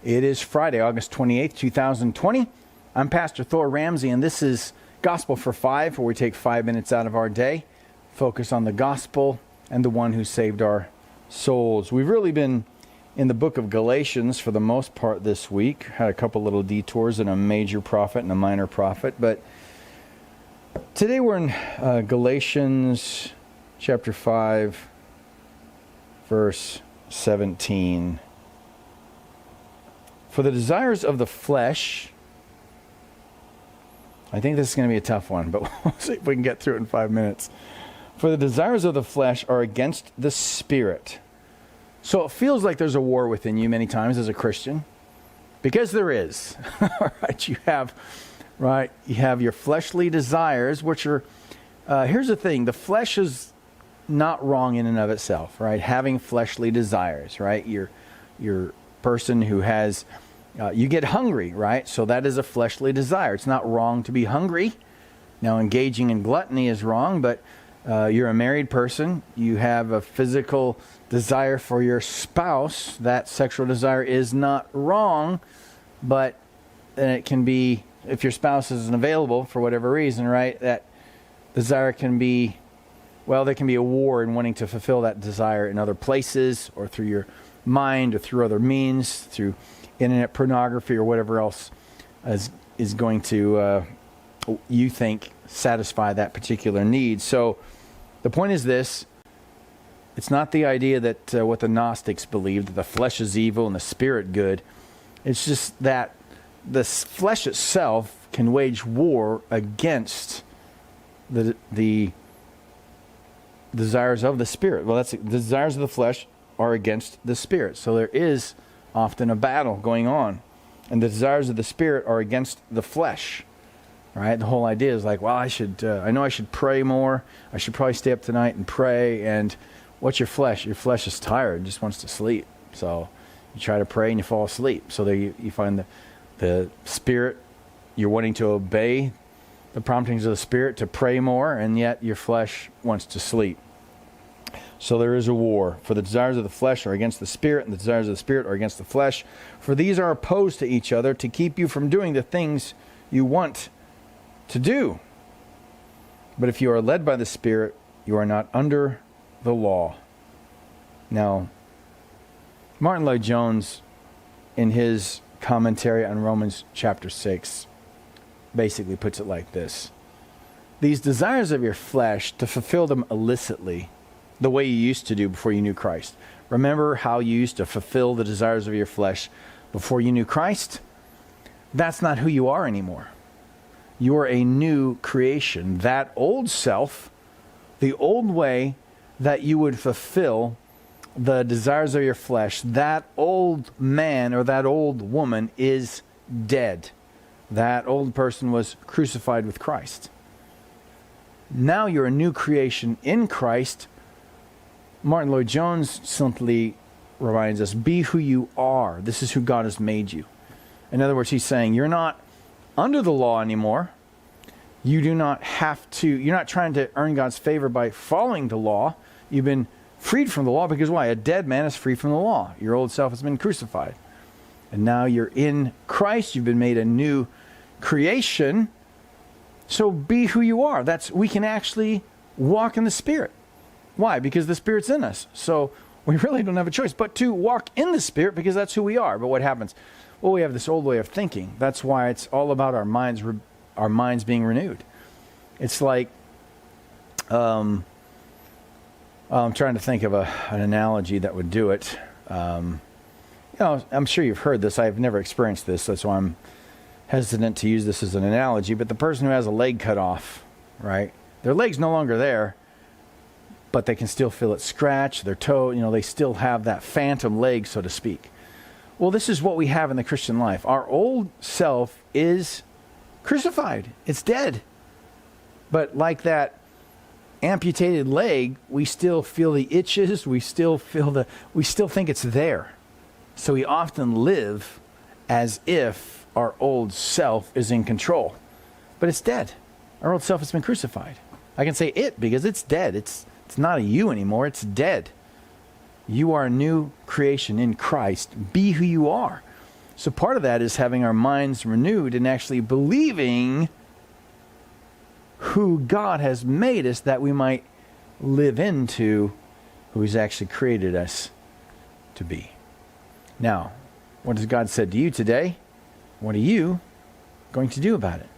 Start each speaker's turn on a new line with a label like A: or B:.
A: It is Friday, August 28th, 2020. I'm Pastor Thor Ramsey, and this is Gospel for Five, where we take 5 minutes out of our day, focus on the gospel and the one who saved our souls. We've really been in the book of Galatians for the most part this week. Had a couple little detours in a major prophet and a minor prophet, but today we're in Galatians chapter 5, verse 17. For the desires of the flesh, I think this is going to be a tough one, but we'll see if we can get through it in 5 minutes. For the desires of the flesh are against the Spirit. So it feels like there's a war within you many times as a Christian, because there is. All right, you have your fleshly desires, which are, here's the thing, the flesh is not wrong in and of itself, right? Having fleshly desires, right? You're person who has, you get hungry, right? So that is a fleshly desire. It's not wrong to be hungry. Now, engaging in gluttony is wrong, but you're a married person. You have a physical desire for your spouse. That sexual desire is not wrong, but then it can be, if your spouse isn't available for whatever reason, right? That desire can be, well, there can be a war in wanting to fulfill that desire in other places or through your mind or through other means, through internet pornography or whatever else is going to, you think, satisfy that particular need. So the point is this: it's not the idea that what the Gnostics believed, that the flesh is evil and the spirit good. It's just that the flesh itself can wage war against the desires of the spirit. Well, the desires of the flesh are against the spirit. So there is often a battle going on. And the desires of the spirit are against the flesh. Right? The whole idea is like, well, I know I should pray more. I should probably stay up tonight and pray. And what's your flesh? Your flesh is tired, it just wants to sleep. So you try to pray and you fall asleep. So there you find the spirit, you're wanting to obey the promptings of the spirit to pray more, and yet your flesh wants to sleep. So there is a war. For the desires of the flesh are against the spirit, and the desires of the spirit are against the flesh. For these are opposed to each other to keep you from doing the things you want to do. But if you are led by the Spirit, you are not under the law. Now, Martin Lloyd-Jones, in his commentary on Romans chapter 6, basically puts it like this: these desires of your flesh, to fulfill them illicitly, the way you used to do before you knew Christ. Remember how you used to fulfill the desires of your flesh before you knew Christ? That's not who you are anymore. You're a new creation. That old self, the old way that you would fulfill the desires of your flesh, that old man or that old woman is dead. That old person was crucified with Christ. Now you're a new creation in Christ. Martin Lloyd-Jones simply reminds us, be who you are. This is who God has made you. In other words, he's saying you're not under the law anymore. You do not have to, you're not trying to earn God's favor by following the law. You've been freed from the law, because why? A dead man is free from the law. Your old self has been crucified. And now you're in Christ. You've been made a new creation. So be who you are. We can actually walk in the Spirit. Why? Because the Spirit's in us. So we really don't have a choice but to walk in the Spirit, because that's who we are. But what happens? Well, we have this old way of thinking. That's why it's all about our minds being renewed. It's like, I'm trying to think of an analogy that would do it. I'm sure you've heard this. I've never experienced this. That's why I'm hesitant to use this as an analogy. But the person who has a leg cut off, right? Their leg's no longer there, but they can still feel it scratch, their toe, they still have that phantom leg, so to speak. Well, this is what we have in the Christian life. Our old self is crucified. It's dead. But like that amputated leg, we still feel the itches, we still think it's there. So we often live as if our old self is in control. But it's dead. Our old self has been crucified. I can say it because it's dead. It's not a you anymore. It's dead. You are a new creation in Christ. Be who you are. So part of that is having our minds renewed and actually believing who God has made us, that we might live into who He's actually created us to be. Now, what has God said to you today? What are you going to do about it?